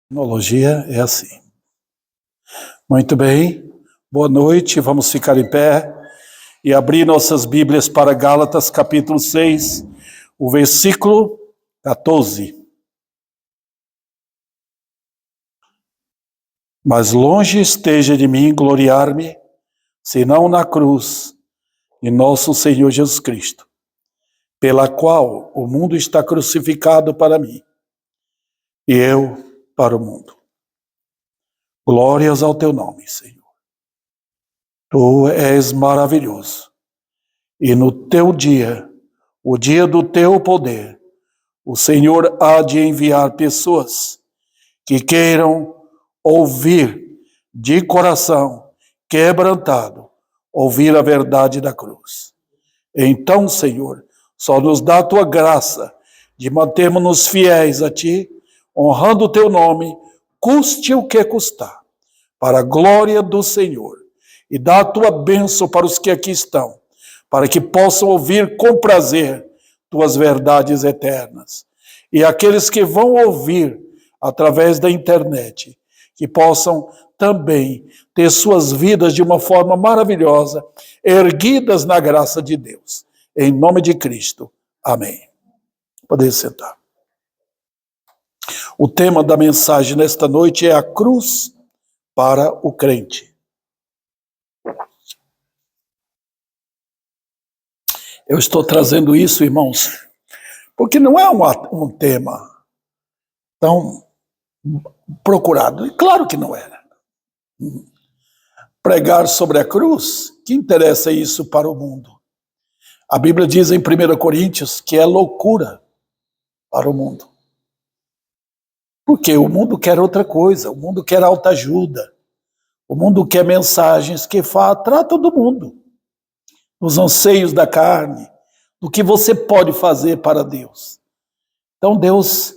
Tecnologia é assim. Muito bem, boa noite, vamos ficar em pé e abrir nossas Bíblias para Gálatas capítulo 6, o versículo 14. Mas longe esteja de mim gloriar-me, senão na cruz de nosso Senhor Jesus Cristo, pela qual o mundo está crucificado para mim, e eu para o mundo. Glórias ao teu nome, Senhor. Tu és maravilhoso, e no teu dia, o dia do teu poder, o Senhor há de enviar pessoas que queiram ouvir de coração quebrantado, ouvir a verdade da cruz. Então, Senhor, só nos dá a tua graça de mantermos-nos fiéis a ti, honrando o teu nome, custe o que custar, para a glória do Senhor. E dá a tua bênção para os que aqui estão, para que possam ouvir com prazer tuas verdades eternas. E aqueles que vão ouvir através da internet, que possam também ter suas vidas de uma forma maravilhosa, erguidas na graça de Deus. Em nome de Cristo. Amém. Podem sentar. O tema da mensagem nesta noite é a cruz para o crente. Eu estou trazendo isso, irmãos, porque não é um tema tão procurado. E claro que não era. Pregar sobre a cruz, que interessa isso para o mundo? A Bíblia diz em 1 Coríntios que é loucura para o mundo. Porque o mundo quer outra coisa, o mundo quer autoajuda, o mundo quer mensagens que tratam do mundo, dos anseios da carne, do que você pode fazer para Deus. Então Deus,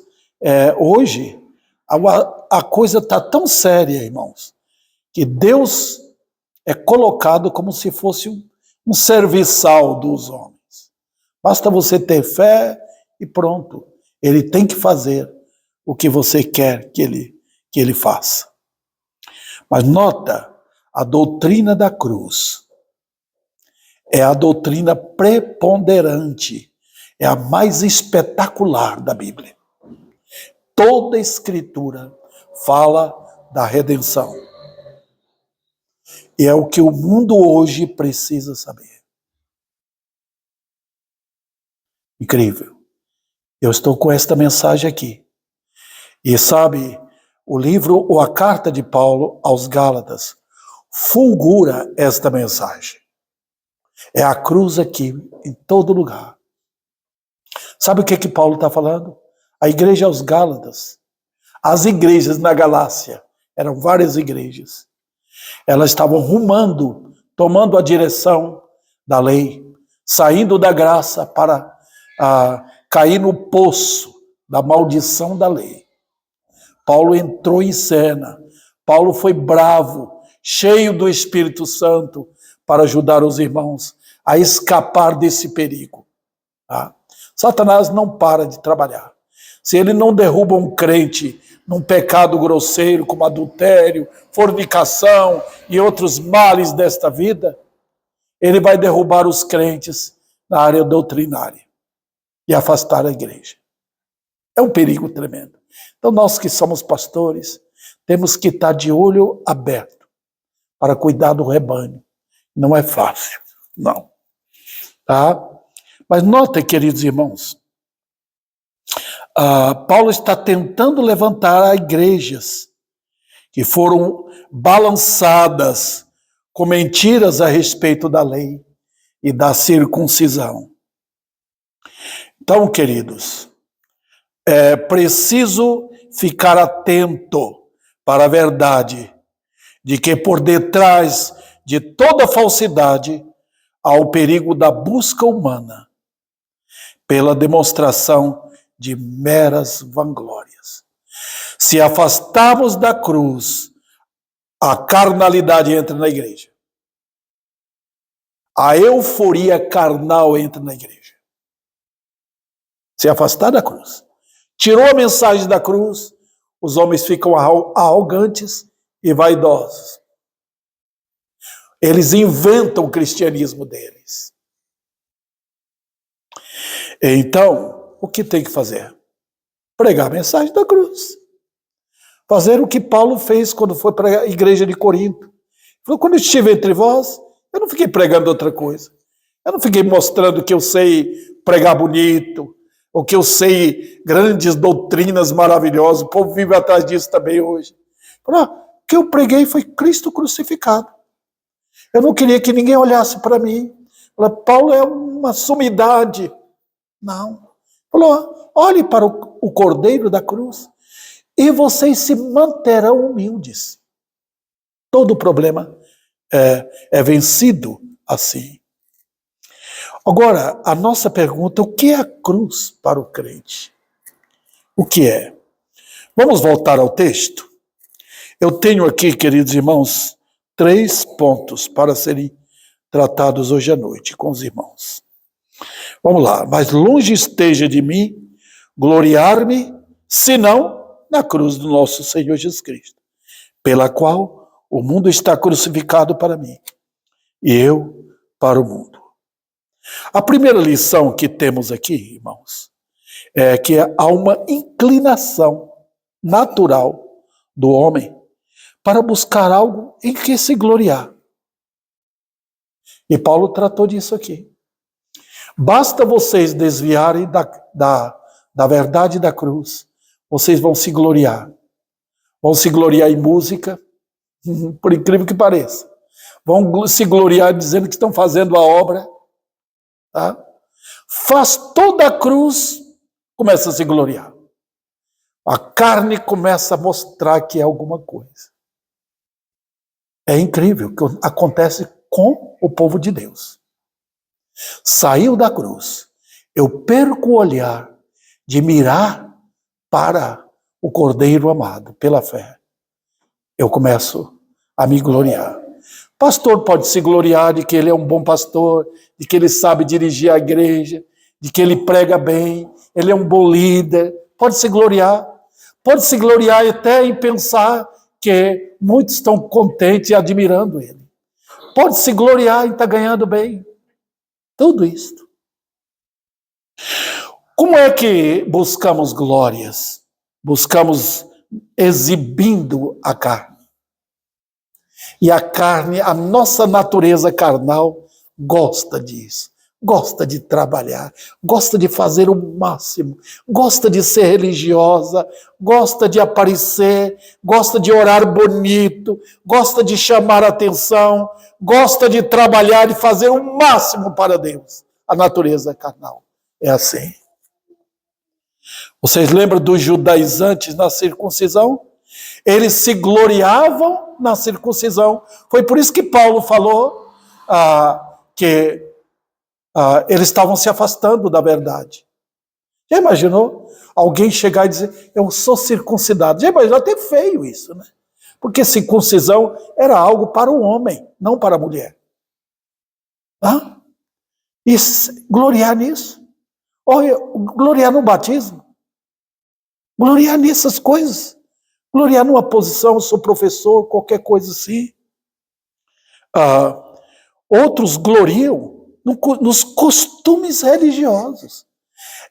hoje, a coisa está tão séria, irmãos, que Deus é colocado como se fosse um serviçal dos homens. Basta você ter fé e pronto. Ele tem que fazer o que você quer que ele faça. Mas nota, a doutrina da cruz é a doutrina preponderante, é a mais espetacular da Bíblia. Toda a Escritura fala da redenção. E é o que o mundo hoje precisa saber. Incrível. Eu estou com esta mensagem aqui. E sabe, o livro ou a carta de Paulo aos Gálatas fulgura esta mensagem. É a cruz aqui, em todo lugar. Sabe o que Paulo está falando? A igreja aos Gálatas, as igrejas na Galácia, eram várias igrejas. Elas estavam rumando, tomando a direção da lei, saindo da graça para cair no poço da maldição da lei. Paulo entrou em cena. Paulo foi bravo, cheio do Espírito Santo, para ajudar os irmãos a escapar desse perigo. Tá? Satanás não para de trabalhar. Se ele não derruba um crente num pecado grosseiro como adultério, fornicação e outros males desta vida, ele vai derrubar os crentes na área doutrinária e afastar a igreja. É um perigo tremendo. Então nós que somos pastores, temos que estar de olho aberto para cuidar do rebanho. Não é fácil, não. Tá? Mas notem, queridos irmãos, Paulo está tentando levantar igrejas que foram balançadas com mentiras a respeito da lei e da circuncisão. Então, queridos, é preciso ficar atento para a verdade de que por detrás de toda falsidade há o perigo da busca humana pela demonstração de meras vanglórias. Se afastarmos da cruz, a carnalidade entra na igreja. A euforia carnal entra na igreja. Se afastar da cruz. Tirou a mensagem da cruz, os homens ficam arrogantes e vaidosos. Eles inventam o cristianismo deles. Então, o que tem que fazer? Pregar a mensagem da cruz. Fazer o que Paulo fez quando foi para a igreja de Corinto. Ele falou, quando eu estive entre vós, eu não fiquei pregando outra coisa. Eu não fiquei mostrando que eu sei pregar bonito, ou que eu sei grandes doutrinas maravilosas. O povo vive atrás disso também hoje. O que eu preguei foi Cristo crucificado. Eu não queria que ninguém olhasse para mim. Paulo é uma sumidade. Não. Falou, olhe para o Cordeiro da cruz e vocês se manterão humildes. Todo problema é vencido assim. Agora, a nossa pergunta, o que é a cruz para o crente? O que é? Vamos voltar ao texto? Eu tenho aqui, queridos irmãos, 3 pontos para serem tratados hoje à noite com os irmãos. Vamos lá. Mas longe esteja de mim gloriar-me, senão na cruz do nosso Senhor Jesus Cristo, pela qual o mundo está crucificado para mim e eu para o mundo. A primeira lição que temos aqui, irmãos, é que há uma inclinação natural do homem para buscar algo em que se gloriar. E Paulo tratou disso aqui. Basta vocês desviarem da verdade da cruz, vocês vão se gloriar. Vão se gloriar em música, por incrível que pareça. Vão se gloriar dizendo que estão fazendo a obra. Tá? Faz toda a cruz, começa a se gloriar. A carne começa a mostrar que é alguma coisa. É incrível o que acontece com o povo de Deus. Saiu da cruz, eu perco o olhar de mirar para o Cordeiro amado, pela fé. Eu começo a me gloriar. Pastor pode se gloriar de que ele é um bom pastor, de que ele sabe dirigir a igreja, de que ele prega bem, ele é um bom líder. Pode se gloriar. Pode se gloriar até em pensar que muitos estão contentes e admirando ele. Pode se gloriar em estar ganhando bem. Tudo isso. Como é que buscamos glórias? Buscamos exibindo a carne. E a carne, a nossa natureza carnal, gosta disso. Gosta de trabalhar, gosta de fazer o máximo, gosta de ser religiosa, gosta de aparecer, gosta de orar bonito, gosta de chamar a atenção, gosta de trabalhar e fazer o máximo para Deus. A natureza carnal é assim. Vocês lembram dos judaizantes na circuncisão? Eles se gloriavam na circuncisão. Foi por isso que Paulo falou que eles estavam se afastando da verdade. Já imaginou? Alguém chegar e dizer, eu sou circuncidado. Já imaginou? Até feio isso, né? Porque circuncisão era algo para o homem, não para a mulher. E gloriar nisso. Olha, gloriar no batismo. Gloriar nessas coisas. Gloriar numa posição, eu sou professor, qualquer coisa assim. Outros gloriam nos costumes religiosos.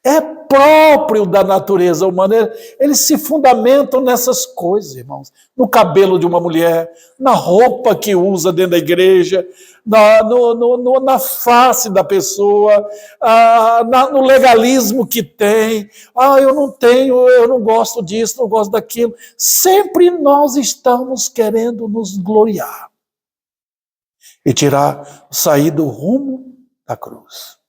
É próprio da natureza humana. Eles se fundamentam nessas coisas, irmãos. No cabelo de uma mulher, na roupa que usa dentro da igreja, na face da pessoa, no legalismo que tem. Eu não gosto disso, não gosto daquilo. Sempre nós estamos querendo nos gloriar e sair do rumo da cruz.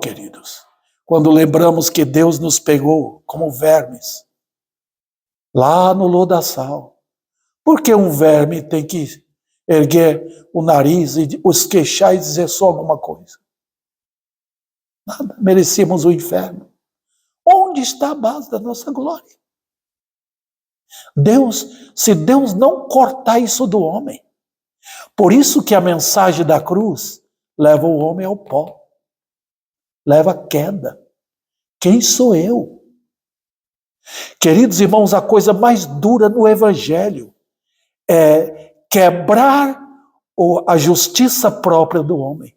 Queridos, quando lembramos que Deus nos pegou como vermes, lá no lodaçal, por que um verme tem que erguer o nariz e os queixar e dizer só alguma coisa? Nada, merecíamos o inferno. Onde está a base da nossa glória? Se Deus não cortar isso do homem, por isso que a mensagem da cruz leva o homem ao pó. Leva a queda. Quem sou eu? Queridos irmãos, a coisa mais dura no Evangelho é quebrar a justiça própria do homem.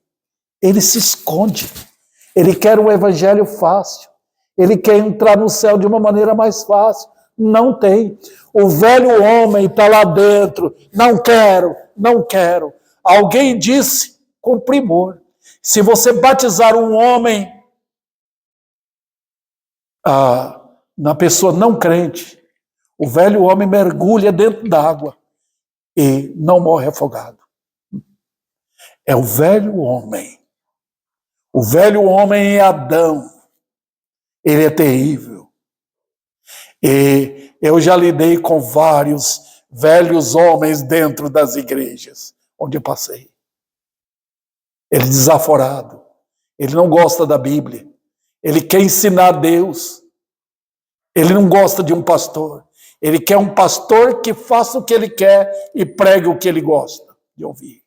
Ele se esconde. Ele quer um evangelho fácil. Ele quer entrar no céu de uma maneira mais fácil. Não tem. O velho homem está lá dentro. Não quero, não quero. Alguém disse com primor: se você batizar um homem na pessoa não crente, o velho homem mergulha dentro d'água e não morre afogado. É o velho homem. O velho homem é Adão. Ele é terrível. E eu já lidei com vários velhos homens dentro das igrejas onde eu passei. Ele é desaforado. Ele não gosta da Bíblia. Ele quer ensinar Deus. Ele não gosta de um pastor. Ele quer um pastor que faça o que ele quer e pregue o que ele gosta de ouvir.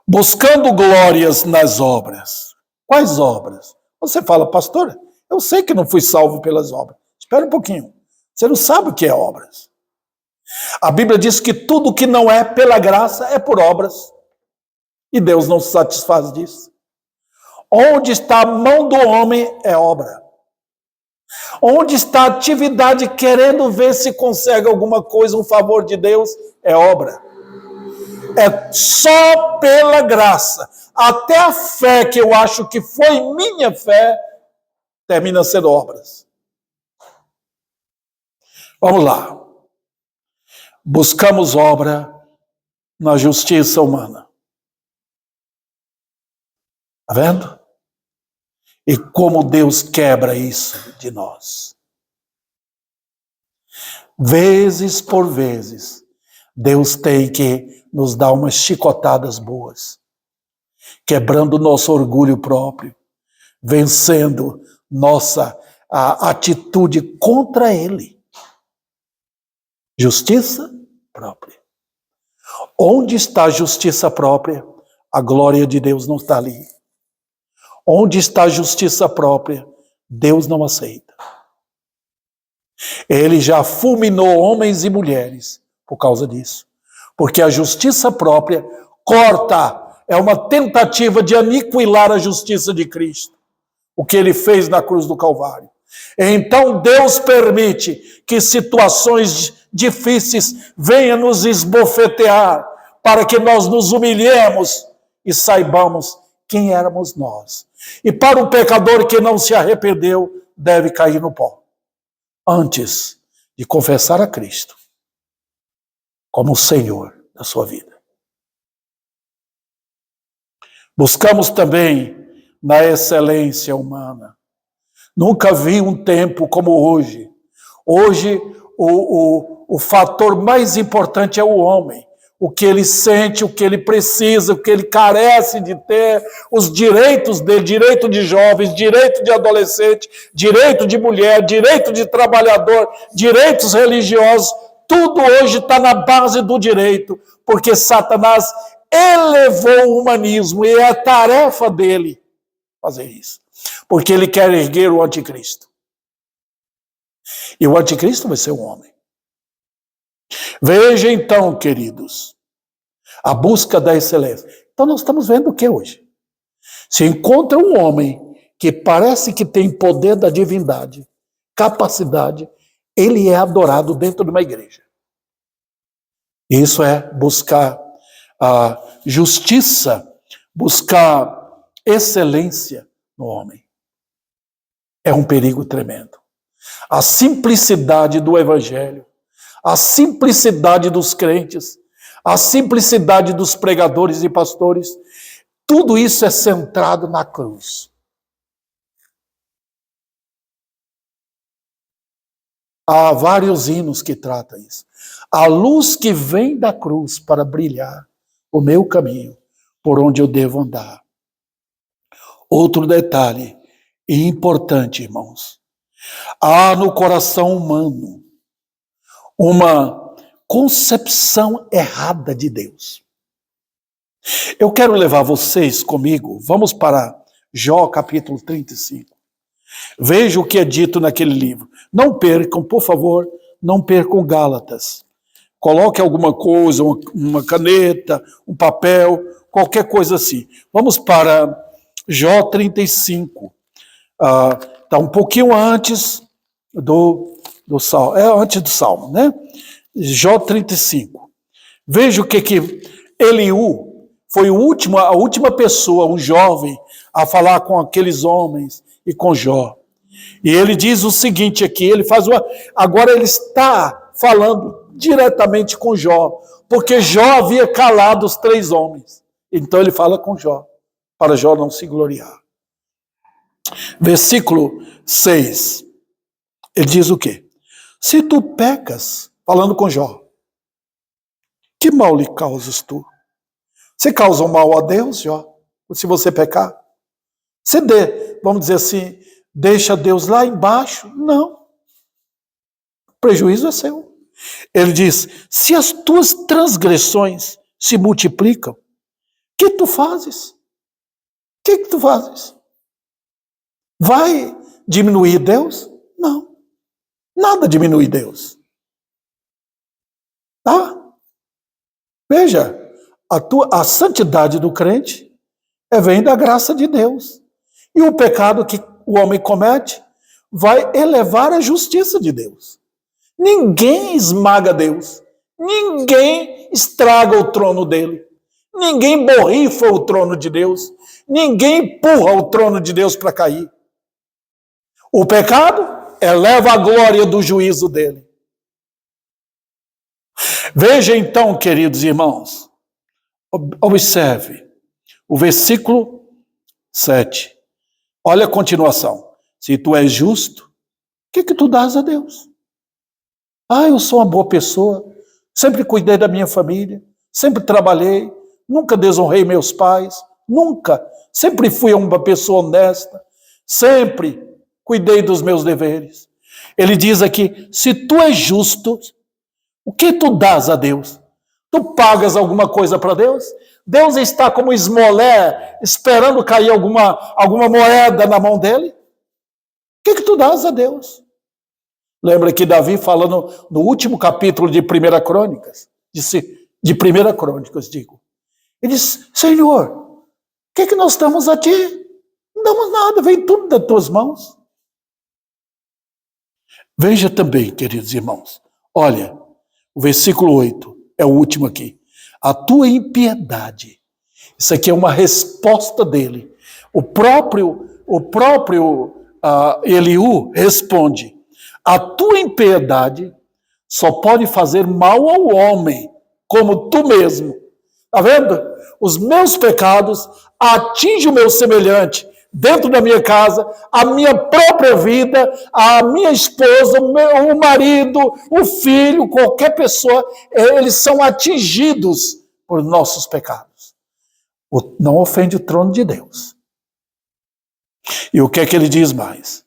Buscando glórias nas obras. Quais obras? Você fala, pastor, eu sei que não fui salvo pelas obras. Espera um pouquinho. Você não sabe o que é obras. A Bíblia diz que tudo que não é pela graça é por obras. E Deus não se satisfaz disso. Onde está a mão do homem é obra. Onde está a atividade querendo ver se consegue alguma coisa, um favor de Deus, é obra. É só pela graça. Até a fé que eu acho que foi minha fé, termina sendo obras. Vamos lá. Buscamos obra na justiça humana. Está vendo? E como Deus quebra isso de nós. Vezes por vezes, Deus tem que nos dar umas chicotadas boas, quebrando nosso orgulho próprio, vencendo nossa atitude contra Ele. Justiça própria. Onde está a justiça própria, a glória de Deus não está ali. Onde está a justiça própria, Deus não aceita. Ele já fulminou homens e mulheres por causa disso. Porque a justiça própria corta, é uma tentativa de aniquilar a justiça de Cristo. O que ele fez na cruz do Calvário. Então Deus permite que situações difíceis venham nos esbofetear para que nós nos humilhemos e saibamos quem éramos nós. E para o pecador que não se arrependeu, deve cair no pó. Antes de confessar a Cristo como o Senhor da sua vida. Buscamos também na excelência humana. Nunca vi um tempo como hoje. Hoje, o fator mais importante é o homem. O que ele sente, o que ele precisa, o que ele carece de ter, os direitos dele, direito de jovens, direito de adolescente, direito de mulher, direito de trabalhador, direitos religiosos, tudo hoje está na base do direito, porque Satanás elevou o humanismo e é a tarefa dele fazer isso. Porque ele quer erguer o anticristo. E o anticristo vai ser um homem. Veja então, queridos, a busca da excelência. Então nós estamos vendo o que hoje? Se encontra um homem que parece que tem poder da divindade, capacidade, ele é adorado dentro de uma igreja. Isso é buscar a justiça, buscar excelência no homem. É um perigo tremendo. A simplicidade do evangelho, a simplicidade dos crentes, a simplicidade dos pregadores e pastores, tudo isso é centrado na cruz. Há vários hinos que tratam isso. A luz que vem da cruz para brilhar o meu caminho, por onde eu devo andar. Outro detalhe importante, irmãos. Há no coração humano uma concepção errada de Deus. Eu quero levar vocês comigo, vamos para Jó capítulo 35. Veja o que é dito naquele livro. Não percam, por favor, não percam Gálatas. Coloque alguma coisa, uma caneta, um papel, qualquer coisa assim. Vamos para Jó 35. Está um pouquinho antes do Salmo. É antes do Salmo, né? Jó 35. Veja o que Eliú foi a última pessoa, um jovem, a falar com aqueles homens e com Jó. E ele diz o seguinte aqui, agora ele está falando diretamente com Jó, porque Jó havia calado os 3 homens. Então ele fala com Jó, para Jó não se gloriar. Versículo 6, ele diz o quê? Se tu pecas, falando com Jó, que mal lhe causas tu? Você causa um mal a Deus, Jó, se você pecar? Vamos dizer assim, deixa Deus lá embaixo? Não. O prejuízo é seu. Ele diz, se as tuas transgressões se multiplicam, o que tu fazes? O que tu fazes? Vai diminuir Deus? Não. Nada diminui Deus. Tá? Veja, a santidade do crente vem da graça de Deus. E o pecado que o homem comete vai elevar a justiça de Deus. Ninguém esmaga Deus. Ninguém estraga o trono dele. Ninguém borrifa o trono de Deus. Ninguém empurra o trono de Deus para cair. O pecado eleva a glória do juízo dele. Veja então, queridos irmãos, observe o versículo 7. Olha a continuação. Se tu és justo, o que tu dás a Deus? Eu sou uma boa pessoa, sempre cuidei da minha família, sempre trabalhei, nunca desonrei meus pais, nunca. Sempre fui uma pessoa honesta, sempre cuidei dos meus deveres. Ele diz aqui, se tu és justo, o que tu dás a Deus? Tu pagas alguma coisa para Deus? Deus está como esmolé, esperando cair alguma moeda na mão dele? O que tu dás a Deus? Lembra que Davi fala no último capítulo de 1 Crônicas, de 1 Crônicas, digo. Ele diz, Senhor, o que nós damos a ti? Não damos nada, vem tudo das tuas mãos. Veja também, queridos irmãos, olha, o versículo 8 é o último aqui. A tua impiedade. Isso aqui é uma resposta dele. O próprio Eliú responde, a tua impiedade só pode fazer mal ao homem, como tu mesmo. Está vendo? Os meus pecados atingem o meu semelhante dentro da minha casa, a minha própria vida, a minha esposa, o marido, o filho, qualquer pessoa, eles são atingidos por nossos pecados. Não ofende o trono de Deus. E o que é que ele diz mais?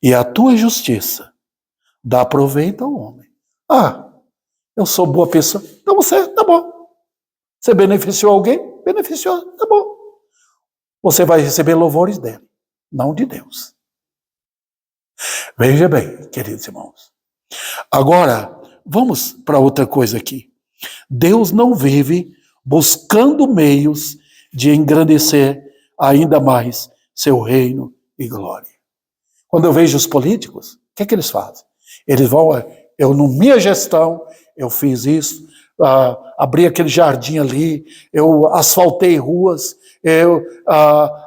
E a tua justiça dá proveito ao homem. Eu sou boa pessoa. Então você, tá bom. Você beneficiou alguém? Beneficiou, tá bom. Você vai receber louvores dele, não de Deus. Veja bem, queridos irmãos. Agora, vamos para outra coisa aqui. Deus não vive buscando meios de engrandecer ainda mais seu reino e glória. Quando eu vejo os políticos, o que é que eles fazem? Eles vão, na minha gestão, eu fiz isso, abri aquele jardim ali, eu asfaltei ruas, eu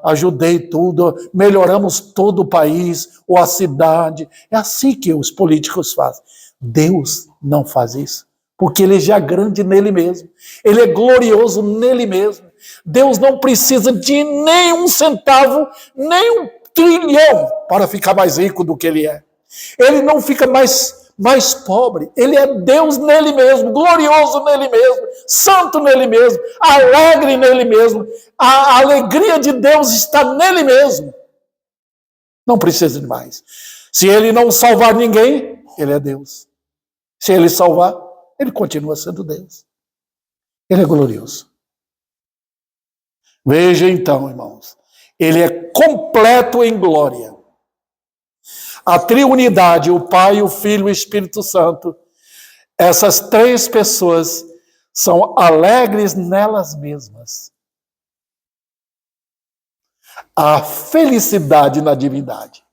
ajudei tudo, melhoramos todo o país, ou a cidade. É assim que os políticos fazem. Deus não faz isso, porque ele já é grande nele mesmo, ele é glorioso nele mesmo. Deus não precisa de nem um centavo, nem um trilhão para ficar mais rico do que ele é. Ele não fica mais pobre, ele é Deus nele mesmo, glorioso nele mesmo, santo nele mesmo, alegre nele mesmo, a alegria de Deus está nele mesmo, não precisa de mais. Se ele não salvar ninguém, ele é Deus. Se ele salvar, ele continua sendo Deus, ele é glorioso. Veja então, irmãos, ele é completo em glória, A triunidade, o Pai, o Filho e o Espírito Santo, essas três pessoas são alegres nelas mesmas. A felicidade na divindade.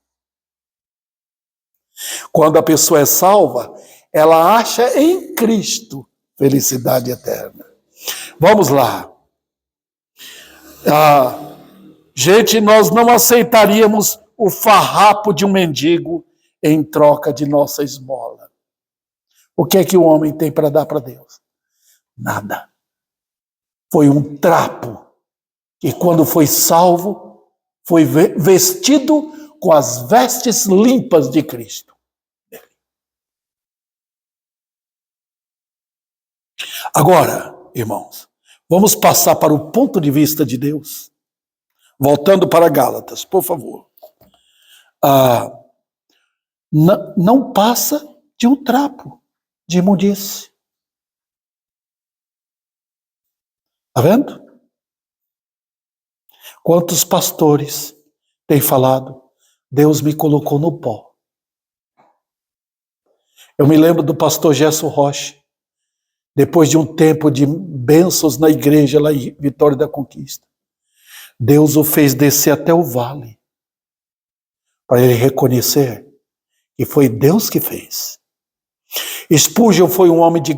Quando a pessoa é salva, ela acha em Cristo felicidade eterna. Vamos lá. Gente, nós não aceitaríamos o farrapo de um mendigo em troca de nossa esmola. O que é que o homem tem para dar para Deus? Nada. Foi um trapo que, quando foi salvo, foi vestido com as vestes limpas de Cristo. Agora, irmãos, vamos passar para o ponto de vista de Deus. Voltando para Gálatas, por favor. Não passa de um trapo de imundície. Está vendo? Quantos pastores têm falado, Deus me colocou no pó. Eu me lembro do pastor Gerson Rocha, depois de um tempo de bênçãos na igreja lá em Vitória da Conquista. Deus o fez descer até o vale, para ele reconhecer que foi Deus que fez. Spurgeon foi um homem de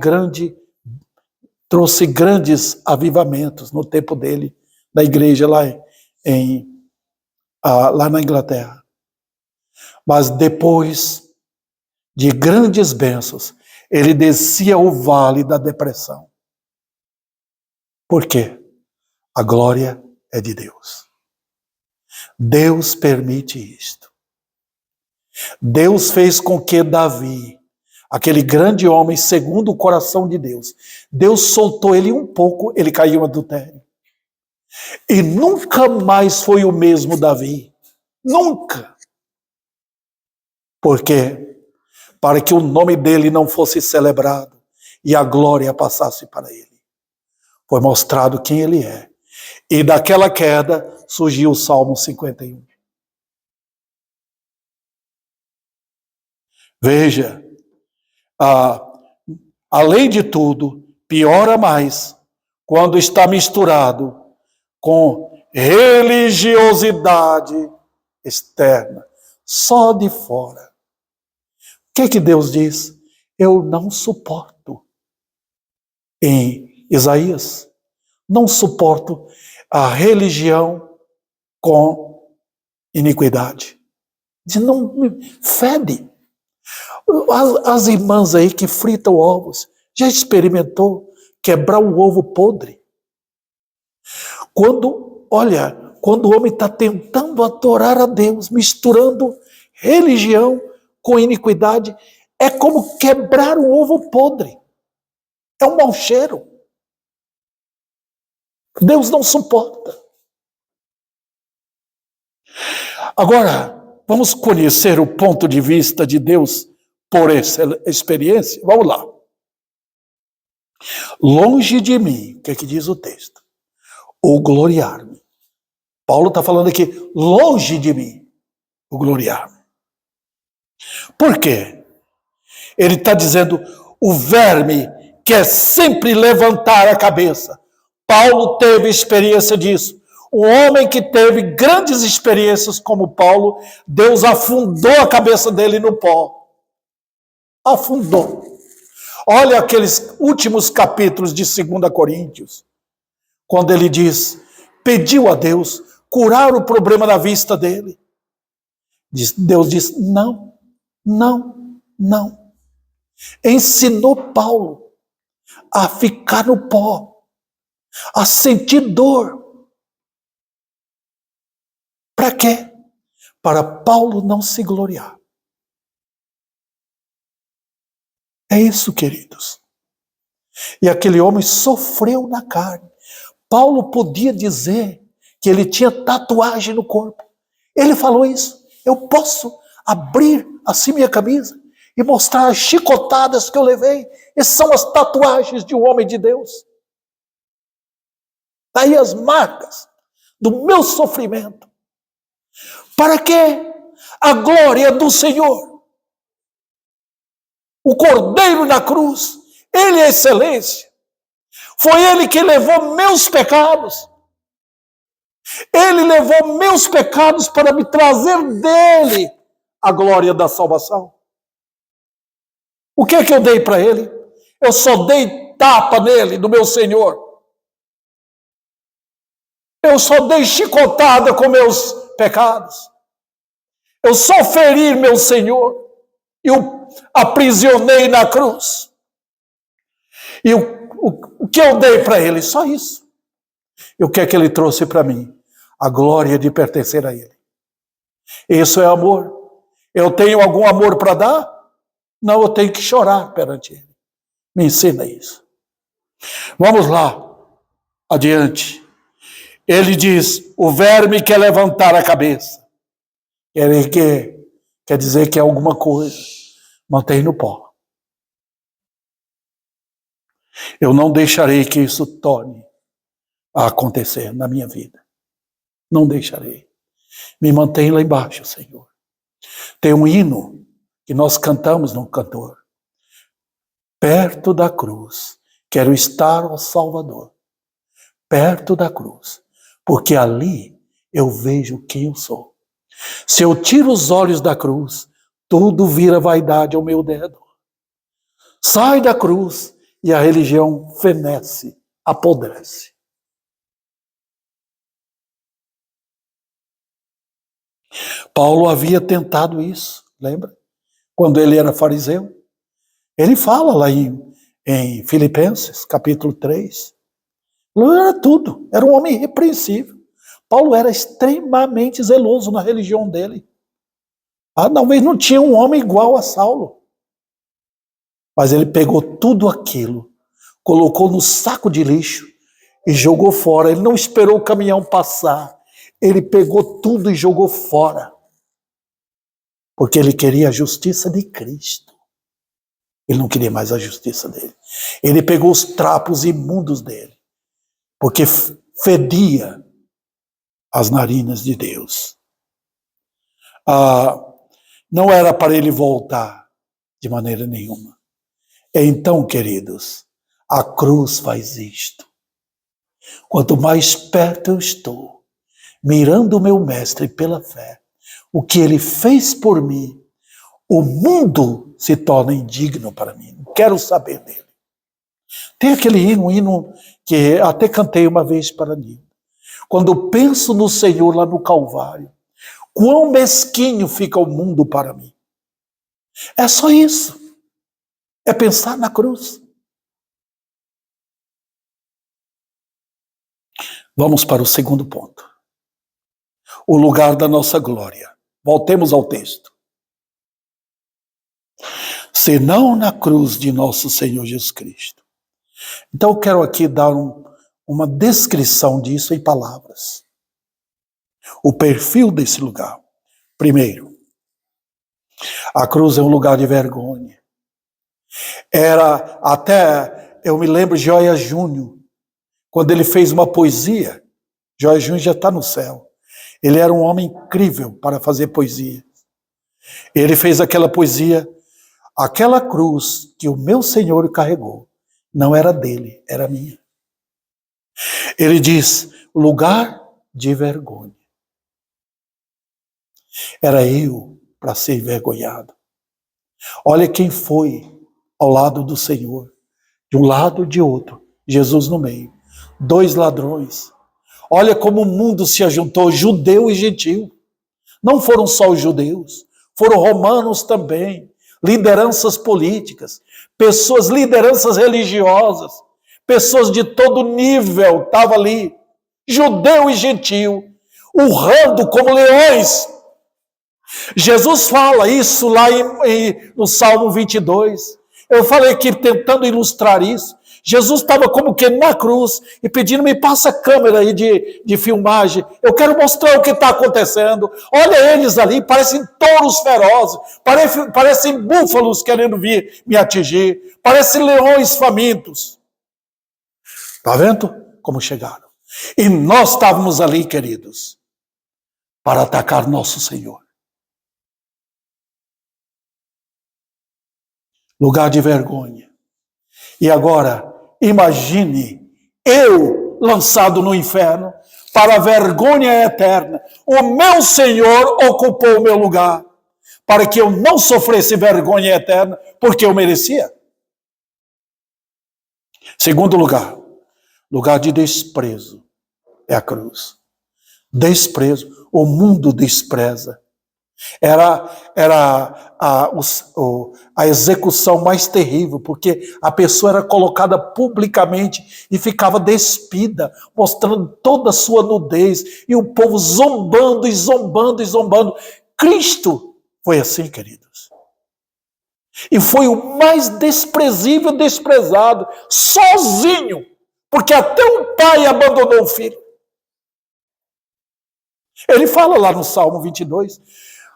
trouxe grandes avivamentos no tempo dele, da igreja lá na Inglaterra. Mas depois de grandes bênçãos, ele descia o vale da depressão. Por quê? A glória é de Deus. Deus permite isto. Deus fez com que Davi, aquele grande homem segundo o coração de Deus, Deus soltou ele um pouco, ele caiu em adultério. E nunca mais foi o mesmo Davi. Nunca. Por quê? Para que o nome dele não fosse celebrado e a glória passasse para ele. Foi mostrado quem ele é. E daquela queda surgiu o Salmo 51. Veja, além de tudo, piora mais quando está misturado com religiosidade externa, só de fora. O que Deus diz? Eu não suporto. Em Isaías, não suporto a religião com iniquidade. Diz, não me fede. As irmãs aí que fritam ovos, já experimentou quebrar um ovo podre? Quando o homem está tentando adorar a Deus, misturando religião com iniquidade, é como quebrar um ovo podre. É um mau cheiro. Deus não suporta. Agora, vamos conhecer o ponto de vista de Deus por essa experiência? Vamos lá. Longe de mim, o que é que diz o texto? O gloriar-me. Paulo está falando aqui, longe de mim, o gloriar-me. Por quê? Ele está dizendo, o verme quer sempre levantar a cabeça. Paulo teve experiência disso. Um homem que teve grandes experiências como Paulo, Deus afundou a cabeça dele no pó. Afundou. Olha aqueles últimos capítulos de 2 Coríntios, quando ele diz, pediu a Deus curar o problema da vista dele. Deus diz, não. Ensinou Paulo a ficar no pó, a sentir dor. Para quê? Para Paulo não se gloriar. É isso, queridos. E aquele homem sofreu na carne. Paulo podia dizer que ele tinha tatuagem no corpo. Ele falou isso. Eu posso abrir assim minha camisa e mostrar as chicotadas que eu levei. Essas são as tatuagens de um homem de Deus. Daí as marcas do meu sofrimento. Para quê? a glória do Senhor. O Cordeiro na cruz, ele é excelência. Foi ele que levou meus pecados. Ele levou meus pecados para me trazer dele a glória da salvação. O que é que eu dei para ele? Eu só dei tapa nele, do meu Senhor. Eu só dei chicotada com meus pecados. Eu só feri meu Senhor. E o aprisionei na cruz. E o que eu dei para ele? Só isso. E o que é que ele trouxe para mim? A glória de pertencer a ele. Isso é amor. Eu tenho algum amor para dar? Não, eu tenho que chorar perante ele. Me ensina isso. Vamos lá, adiante. Ele diz, o verme quer levantar a cabeça. Ele quer dizer que é alguma coisa. Mantém no pó. Eu não deixarei que isso torne a acontecer na minha vida. Não deixarei. Me mantém lá embaixo, Senhor. Tem um hino que nós cantamos no cantor. Perto da cruz, quero estar, ó Salvador. Perto da cruz, porque ali eu vejo quem eu sou. Se eu tiro os olhos da cruz, tudo vira vaidade ao meu dedo. Sai da cruz e a religião fenece, apodrece. Paulo havia tentado isso, lembra? Quando ele era fariseu. Ele fala lá em Filipenses, capítulo 3. Não era tudo, era um homem irrepreensível. Paulo era extremamente zeloso na religião dele. Talvez não tinha um homem igual a Saulo. Mas ele pegou tudo aquilo, colocou no saco de lixo e jogou fora. Ele não esperou o caminhão passar. Ele pegou tudo e jogou fora. Porque ele queria a justiça de Cristo. Ele não queria mais a justiça dele. Ele pegou os trapos imundos dele. Porque fedia as narinas de Deus. Não era para ele voltar de maneira nenhuma. Então, queridos, a cruz faz isto. Quanto mais perto eu estou, mirando o meu mestre pela fé, o que ele fez por mim, o mundo se torna indigno para mim. Não quero saber dele. Tem aquele hino, um hino que até cantei uma vez para mim. Quando penso no Senhor lá no Calvário, quão mesquinho fica o mundo para mim. É só isso. É pensar na cruz. Vamos para o segundo ponto. O lugar da nossa glória. Voltemos ao texto. Senão na cruz de nosso Senhor Jesus Cristo. Então eu quero aqui dar uma descrição disso em palavras. O perfil desse lugar. Primeiro, a cruz é um lugar de vergonha. Era até, eu me lembro, Joia Júnior, quando ele fez uma poesia. Joia Júnior já está no céu. Ele era um homem incrível para fazer poesia. Ele fez aquela poesia, aquela cruz que o meu Senhor carregou, não era dele, era minha. Ele diz, lugar de vergonha. Era eu para ser envergonhado. Olha quem foi ao lado do Senhor, de um lado e de outro, Jesus no meio, 2 ladrões. Olha como o mundo se ajuntou, judeu e gentil. Não foram só os judeus, foram romanos também, lideranças políticas, lideranças religiosas, pessoas de todo nível estavam ali, judeu e gentil, urrando como leões. Jesus fala isso lá no Salmo 22. Eu falei aqui tentando ilustrar isso. Jesus estava como que na cruz e pedindo, me passa a câmera aí de filmagem. Eu quero mostrar o que está acontecendo. Olha eles ali, parecem touros ferozes, parecem búfalos querendo vir me atingir, parecem leões famintos. Está vendo como chegaram? E nós estávamos ali, queridos, para atacar nosso Senhor. lugar de vergonha. E agora, imagine eu lançado no inferno para a vergonha eterna. O meu Senhor ocupou o meu lugar para que eu não sofresse vergonha eterna, porque eu merecia. Segundo lugar, lugar de desprezo é a cruz. Desprezo, o mundo despreza. Era a execução mais terrível, porque a pessoa era colocada publicamente e ficava despida, mostrando toda a sua nudez, e o povo zombando e zombando e zombando. Cristo foi assim, queridos. E foi o mais desprezível, desprezado, sozinho, porque até o pai abandonou o filho. Ele fala lá no Salmo 22,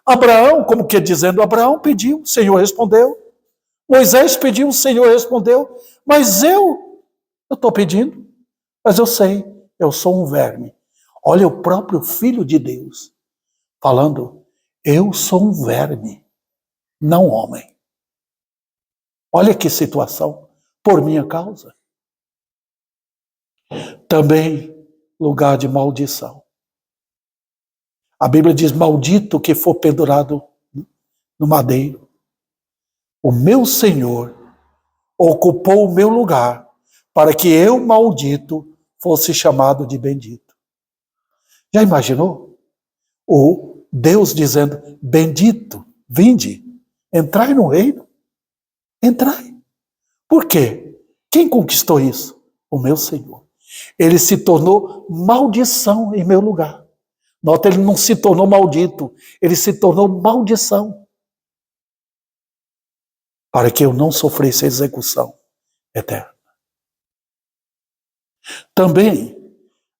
Abraão, como que dizendo, Abraão pediu, o Senhor respondeu. Moisés pediu, o Senhor respondeu. Mas eu estou pedindo, mas eu sei, eu sou um verme. Olha o próprio Filho de Deus falando, eu sou um verme, não homem. Olha que situação, por minha causa. Também lugar de maldição. A Bíblia diz, maldito que for pendurado no madeiro. O meu Senhor ocupou o meu lugar para que eu, maldito, fosse chamado de bendito. Já imaginou? O Deus dizendo, bendito, vinde, entrai no reino. Entrai. Por quê? Quem conquistou isso? O meu Senhor. Ele se tornou maldição em meu lugar. Nota, ele não se tornou maldito, ele se tornou maldição. Para que eu não sofresse a execução eterna. Também,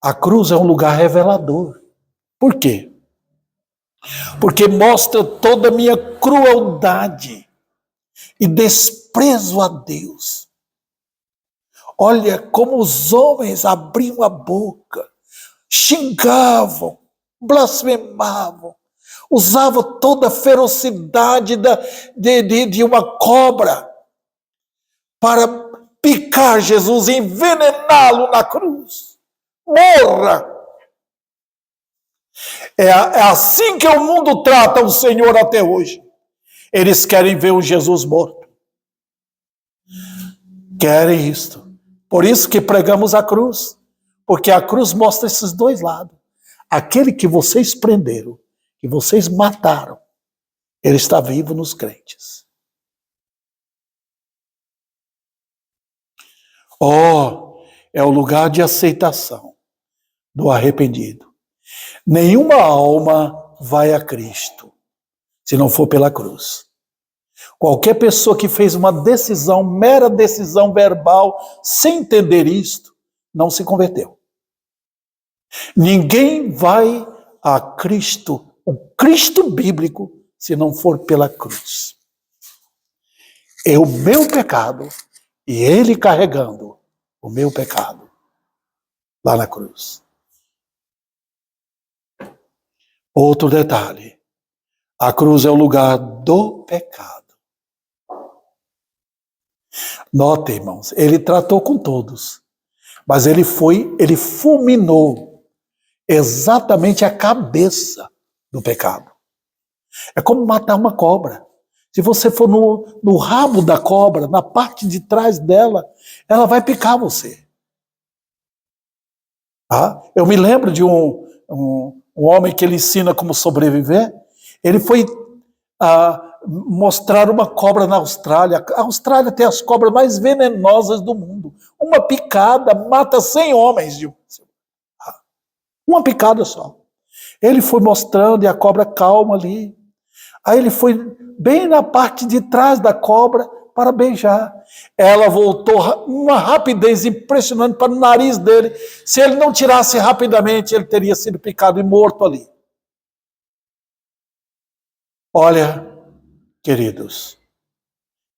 a cruz é um lugar revelador. Por quê? Porque mostra toda a minha crueldade e desprezo a Deus. Olha como os homens abriam a boca, xingavam, blasfemavam, usavam toda a ferocidade de uma cobra para picar Jesus e envenená-lo na cruz. Morra! É assim que o mundo trata o Senhor até hoje. Eles querem ver o Jesus morto. Querem isto. Por isso que pregamos a cruz. Porque a cruz mostra esses dois lados. Aquele que vocês prenderam, que vocês mataram, ele está vivo nos crentes. É o lugar de aceitação do arrependido. Nenhuma alma vai a Cristo se não for pela cruz. Qualquer pessoa que fez uma decisão, mera decisão verbal, sem entender isto, não se converteu. Ninguém vai a Cristo, o Cristo bíblico, se não for pela cruz. É o meu pecado e ele carregando o meu pecado lá na cruz. Outro detalhe, a cruz é o lugar do pecado. Notem, irmãos, ele tratou com todos, mas ele fulminou exatamente a cabeça do pecado. É como matar uma cobra. Se você for no rabo da cobra, na parte de trás dela, ela vai picar você. Eu me lembro de um homem que ele ensina como sobreviver. Ele foi mostrar uma cobra na Austrália. A Austrália tem as cobras mais venenosas do mundo. Uma picada mata 100 homens. Uma picada só. Ele foi mostrando e a cobra calma ali. Aí ele foi bem na parte de trás da cobra para beijar. Ela voltou uma rapidez impressionante para o nariz dele. Se ele não tirasse rapidamente, ele teria sido picado e morto ali. Olha, queridos,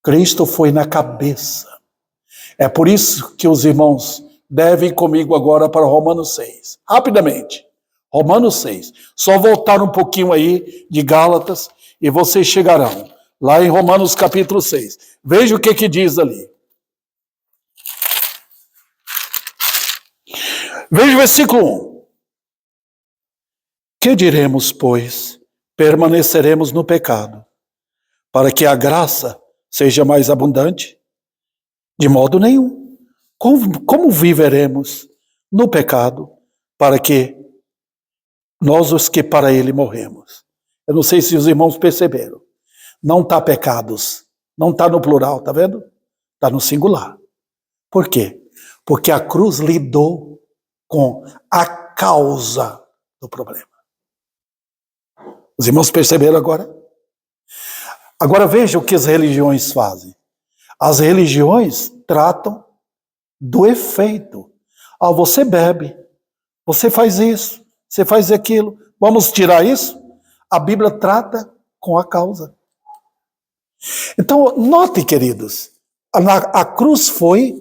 Cristo foi na cabeça. É por isso que os irmãos devem ir comigo agora para Romanos 6. Rapidamente. Romanos 6. Só voltar um pouquinho aí de Gálatas e vocês chegarão lá em Romanos capítulo 6. Veja o que diz ali. Veja o versículo 1. Que diremos, pois? Permaneceremos no pecado, para que a graça seja mais abundante? De modo nenhum. Como viveremos no pecado, para que nós os que para ele morremos? Eu não sei se os irmãos perceberam. Não está pecados, não está no plural, tá vendo? Está no singular. Por quê? Porque a cruz lidou com a causa do problema. Os irmãos perceberam agora? Agora veja o que as religiões fazem. As religiões tratam do efeito. Ah, você bebe, você faz isso, você faz aquilo. Vamos tirar isso? A Bíblia trata com a causa. Então, note, queridos, a cruz foi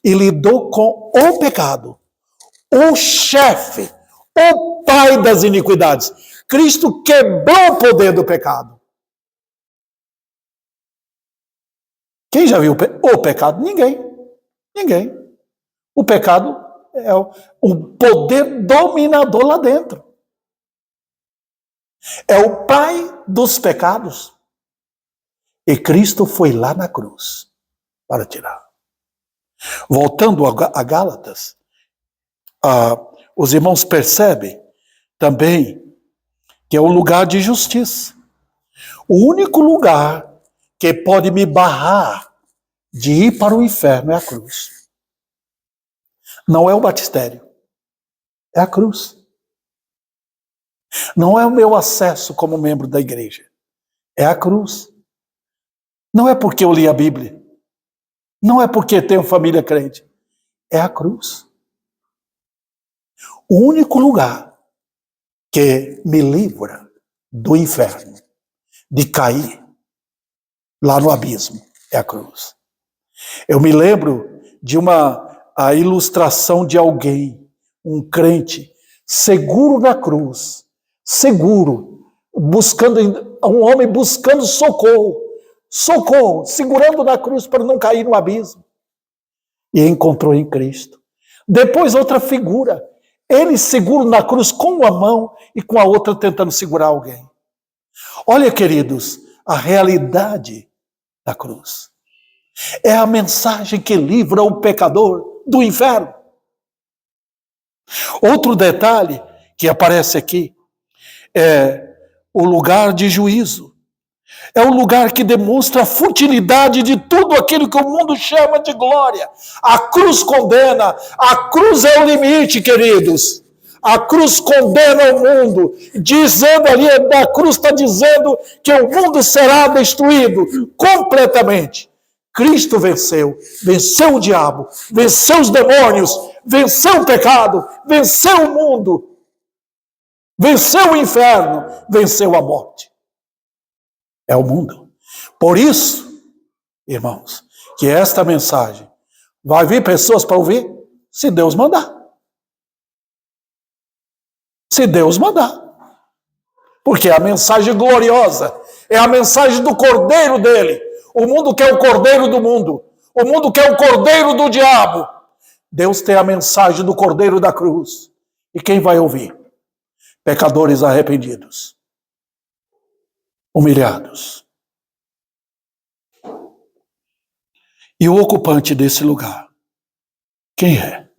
e lidou com o pecado, o chefe, o pai das iniquidades. Cristo quebrou o poder do pecado. Quem já viu o pecado? Ninguém. Ninguém. O pecado é o poder dominador lá dentro. É o pai dos pecados. E Cristo foi lá na cruz para tirar. Voltando a Gálatas, os irmãos percebem também que é o lugar de justiça. O único lugar que pode me barrar de ir para o inferno é a cruz. Não é o batistério, é a cruz. Não é o meu acesso como membro da igreja, é a cruz. Não é porque eu li a Bíblia, não é porque tenho família crente, é a cruz. O único lugar que me livra do inferno, de cair lá no abismo, é a cruz. Eu me lembro de a ilustração de alguém, um crente, seguro na cruz, seguro, um homem buscando socorro, segurando na cruz para não cair no abismo. E encontrou em Cristo. Depois outra figura, ele seguro na cruz com uma mão e com a outra tentando segurar alguém. Olha, queridos, a realidade da cruz. É a mensagem que livra o pecador do inferno. Outro detalhe que aparece aqui é o lugar de juízo. É o lugar que demonstra a futilidade de tudo aquilo que o mundo chama de glória. A cruz condena, a cruz é o limite, queridos. A cruz condena o mundo, dizendo ali, a cruz está dizendo que o mundo será destruído completamente. Cristo venceu o diabo, venceu os demônios, venceu o pecado, venceu o mundo, venceu o inferno, venceu a morte. É o mundo. Por isso, irmãos, que esta mensagem vai vir pessoas para ouvir, se Deus mandar. Se Deus mandar. Porque é a mensagem gloriosa, é a mensagem do Cordeiro dele. O mundo quer o Cordeiro do mundo. O mundo quer o Cordeiro do diabo. Deus tem a mensagem do Cordeiro da cruz. E quem vai ouvir? Pecadores arrependidos. Humilhados. E o ocupante desse lugar? Quem é?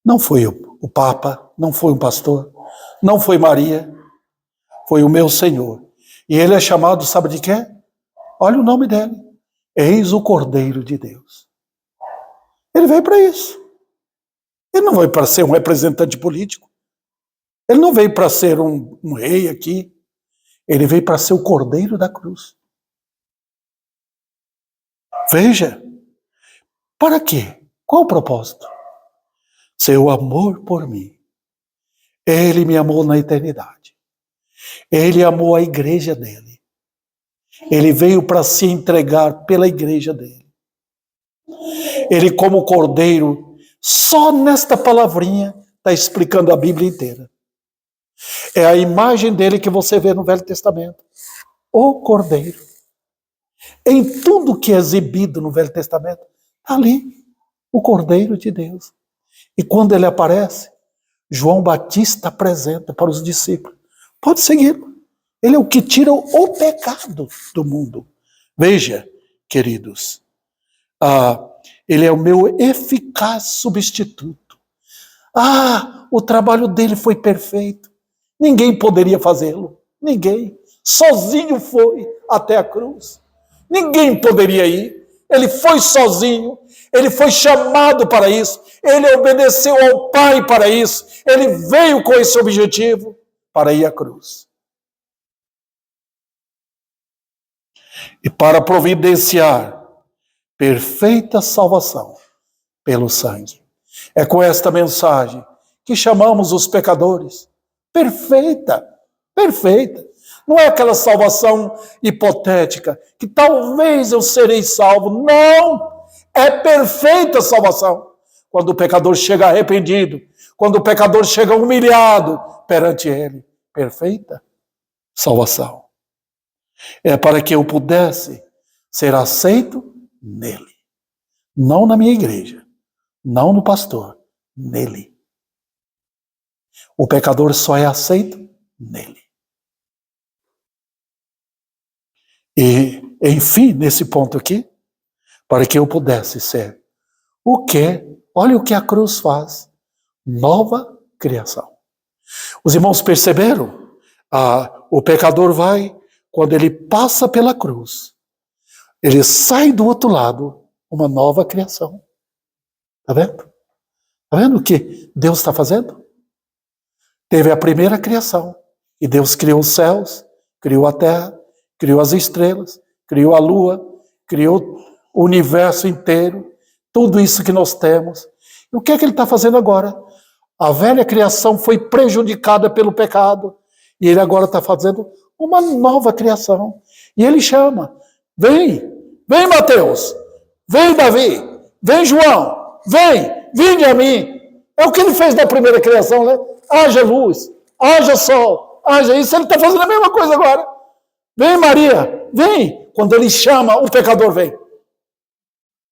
Não foi o Papa, não foi um pastor, não foi Maria, foi o meu Senhor. E ele é chamado, sabe de quê? Olha o nome dele. Eis o Cordeiro de Deus. Ele veio para isso. Ele não veio para ser um representante político. Ele não veio para ser um rei aqui. Ele veio para ser o Cordeiro da cruz. Veja. Para quê? Qual o propósito? Seu amor por mim. Ele me amou na eternidade. Ele amou a igreja dele. Ele veio para se entregar pela igreja dele. Ele, como cordeiro, só nesta palavrinha está explicando a Bíblia inteira. É a imagem dele que você vê no Velho Testamento. O cordeiro. Em tudo que é exibido no Velho Testamento, está ali o Cordeiro de Deus. E quando ele aparece, João Batista apresenta para os discípulos: pode segui-lo. Ele é o que tira o pecado do mundo. Veja, queridos, ele é o meu eficaz substituto. O trabalho dele foi perfeito. Ninguém poderia fazê-lo. Ninguém. Sozinho foi até a cruz. Ninguém poderia ir. Ele foi sozinho. Ele foi chamado para isso. Ele obedeceu ao Pai para isso. Ele veio com esse objetivo para ir à cruz. E para providenciar perfeita salvação pelo sangue. É com esta mensagem que chamamos os pecadores. Perfeita, perfeita. Não é aquela salvação hipotética, que talvez eu serei salvo. Não! É perfeita salvação. Quando o pecador chega arrependido, quando o pecador chega humilhado perante ele. Perfeita salvação. É para que eu pudesse ser aceito nele. Não na minha igreja, não no pastor, nele. O pecador só é aceito nele. E, enfim, nesse ponto aqui, para que eu pudesse ser o que? Olha o que a cruz faz. Nova criação. Os irmãos perceberam? O pecador vai, quando ele passa pela cruz, ele sai do outro lado, uma nova criação. Está vendo? Está vendo o que Deus está fazendo? Teve a primeira criação, e Deus criou os céus, criou a terra, criou as estrelas, criou a lua, criou o universo inteiro, tudo isso que nós temos. E o que é que ele está fazendo agora? A velha criação foi prejudicada pelo pecado, e ele agora está fazendo uma nova criação. E ele chama: vem Mateus, vem Davi, vem João, vinde a mim. É o que ele fez na primeira criação, né? Haja luz, haja sol, haja isso. Ele está fazendo a mesma coisa agora. Vem Maria, vem. Quando ele chama, o pecador vem.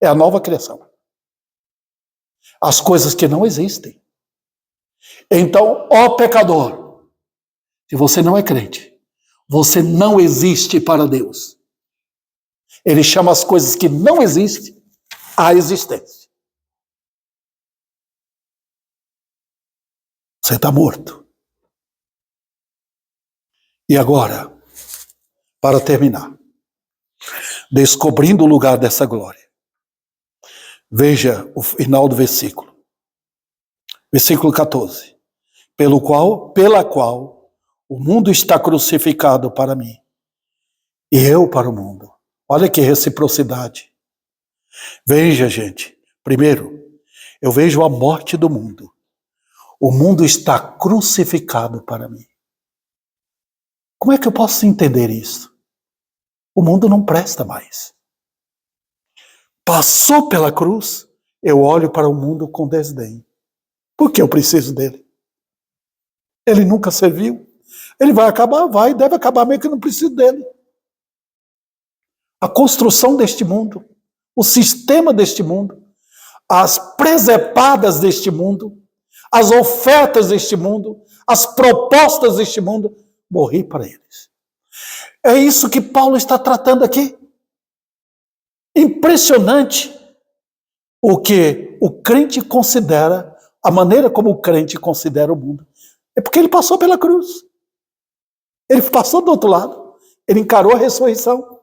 É a nova criação. As coisas que não existem. Então, ó pecador, se você não é crente, você não existe para Deus. Ele chama as coisas que não existem à existência. Você está morto. E agora, para terminar, descobrindo o lugar dessa glória, veja o final do versículo. Versículo 14. Pela qual o mundo está crucificado para mim, e eu para o mundo. Olha que reciprocidade. Veja, gente, primeiro, eu vejo a morte do mundo. O mundo está crucificado para mim. Como é que eu posso entender isso? O mundo não presta mais. Passou pela cruz, eu olho para o mundo com desdém. Por que eu preciso dele? Ele nunca serviu. Ele vai acabar, deve acabar, meio que eu não preciso dele. A construção deste mundo, o sistema deste mundo, as presepadas deste mundo, as ofertas deste mundo, as propostas deste mundo, morri para eles. É isso que Paulo está tratando aqui. Impressionante o que o crente considera, a maneira como o crente considera o mundo. É porque ele passou pela cruz. Ele passou do outro lado. Ele encarou a ressurreição.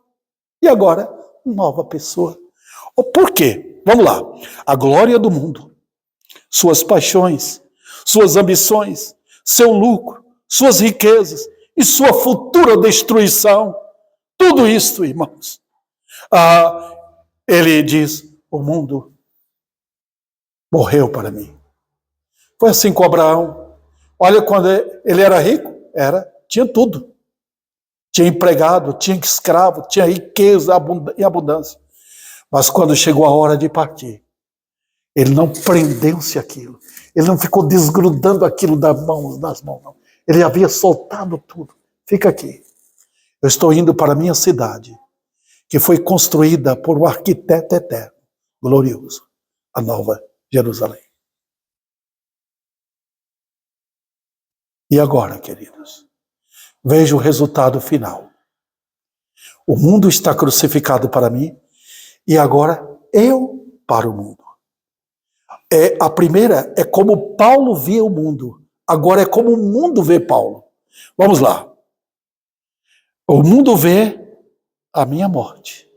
E agora, nova pessoa. Por quê? Vamos lá. A glória do mundo, suas paixões, suas ambições, seu lucro, suas riquezas e sua futura destruição. Tudo isso, irmãos. Ele diz, o mundo morreu para mim. Foi assim com Abraão. Olha, quando ele era rico, tinha tudo. Tinha empregado, tinha escravo, tinha riqueza e abundância. Mas quando chegou a hora de partir, ele não prendeu-se àquilo. Ele não ficou desgrudando aquilo das mãos, não. Ele havia soltado tudo. Fica aqui. Eu estou indo para a minha cidade. que foi construída por um arquiteto eterno, glorioso, a Nova Jerusalém. E agora, queridos, veja o resultado final. O mundo está crucificado para mim, e agora eu para o mundo. A primeira é como Paulo via o mundo, agora é como o mundo vê Paulo. Vamos lá. O mundo vê a minha morte.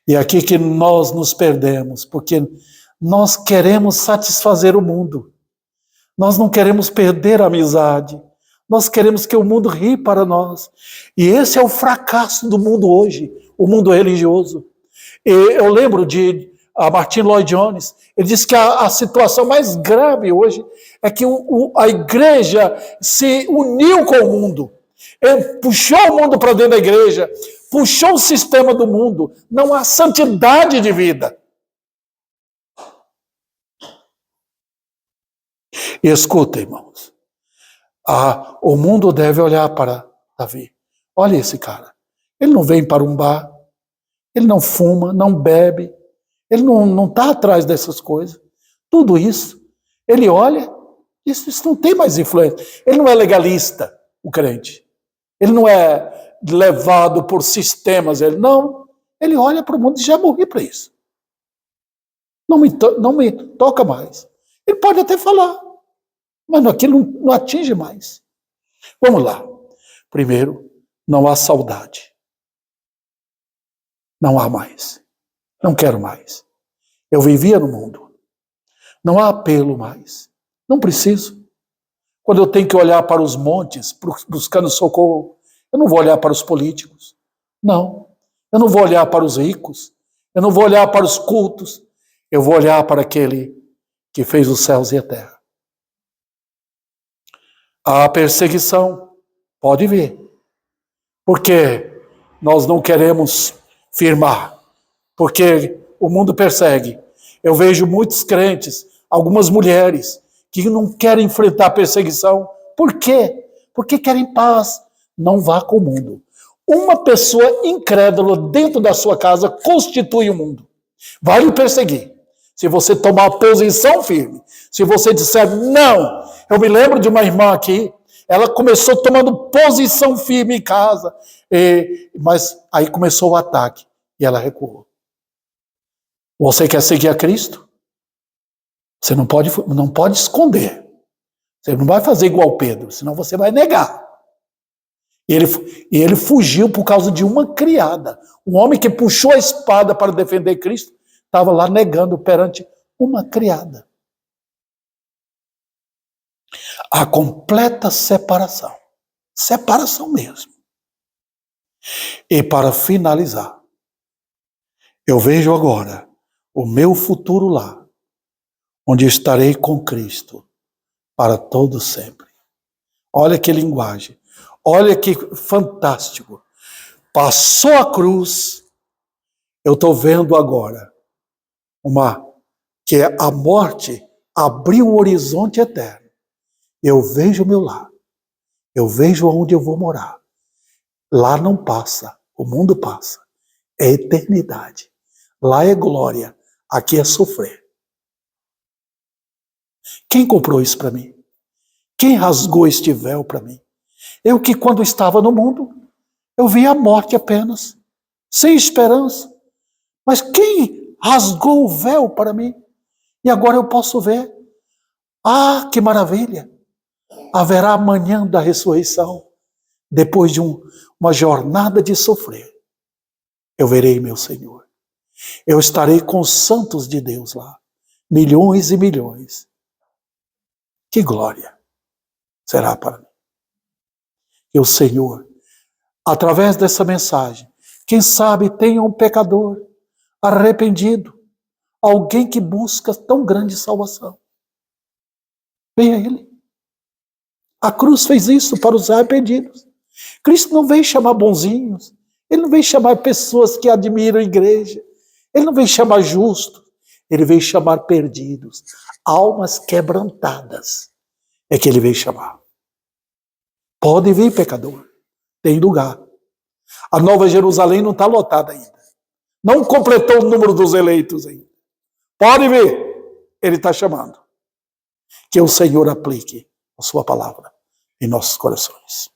E é aqui que nós nos perdemos, porque nós queremos satisfazer o mundo. Nós não queremos perder a amizade. Nós queremos que o mundo rie para nós. E esse é o fracasso do mundo hoje, o mundo religioso. E eu lembro de Martin Lloyd Jones, ele disse que a situação mais grave hoje é que a igreja se uniu com o mundo. Ele puxou o mundo para dentro da igreja, puxou o sistema do mundo. Não há santidade de vida. E escuta, irmãos, o mundo deve olhar para Davi. Olha esse cara. Ele não vem para um bar, ele não fuma, não bebe, ele não está atrás dessas coisas. Tudo isso, ele olha, isso não tem mais influência. Ele não é legalista, o crente. Ele não é levado por sistemas. Ele olha para o mundo e já morri para isso. Não me toca mais. Ele pode até falar, mas aquilo não atinge mais. Vamos lá. Primeiro, não há saudade. Não há mais. Não quero mais. Eu vivia no mundo. Não há apelo mais. Não preciso. Quando eu tenho que olhar para os montes, buscando socorro, eu não vou olhar para os políticos. Não. Eu não vou olhar para os ricos. Eu não vou olhar para os cultos. Eu vou olhar para aquele que fez os céus e a terra. A perseguição, pode vir. Porque nós não queremos firmar. Porque o mundo persegue. Eu vejo muitos crentes, algumas mulheres, que não querem enfrentar a perseguição. Por quê? Porque querem paz. Não vá com o mundo. Uma pessoa incrédula dentro da sua casa constitui o mundo. Vai lhe perseguir. Se você tomar posição firme. Se você disser não. Eu me lembro de uma irmã aqui, ela começou tomando posição firme em casa, mas aí começou o ataque e ela recuou. Você quer seguir a Cristo? Você não pode esconder. Você não vai fazer igual Pedro, senão você vai negar. E ele fugiu por causa de uma criada. Um homem que puxou a espada para defender Cristo estava lá negando perante uma criada. A completa separação. Separação mesmo. E para finalizar, eu vejo agora o meu futuro lá, onde estarei com Cristo para todo sempre. Olha que linguagem. Olha que fantástico. Passou a cruz, eu estou vendo agora que a morte abriu um horizonte eterno. Eu vejo o meu lar. Eu vejo onde eu vou morar. Lá não passa, o mundo passa. É eternidade. Lá é glória, aqui é sofrer. Quem comprou isso para mim? Quem rasgou este véu para mim? Eu que quando estava no mundo, eu via a morte apenas, sem esperança. Mas quem rasgou o véu para mim? E agora eu posso ver. Ah, que maravilha! Haverá amanhã da ressurreição, depois de uma jornada de sofrer. Eu verei meu Senhor. Eu estarei com os santos de Deus lá, milhões e milhões. Que glória será para mim. E o Senhor, através dessa mensagem, quem sabe tenha um pecador arrependido, alguém que busca tão grande salvação. Venha Ele. A cruz fez isso para os arrependidos. Cristo não veio chamar bonzinhos, Ele não veio chamar pessoas que admiram a igreja, Ele não veio chamar justos, Ele veio chamar perdidos, almas quebrantadas, é que Ele veio chamar. Pode vir, pecador, tem lugar. A Nova Jerusalém não está lotada ainda. Não completou o número dos eleitos ainda. Pode ver, ele está chamando. Que o Senhor aplique a sua palavra em nossos corações.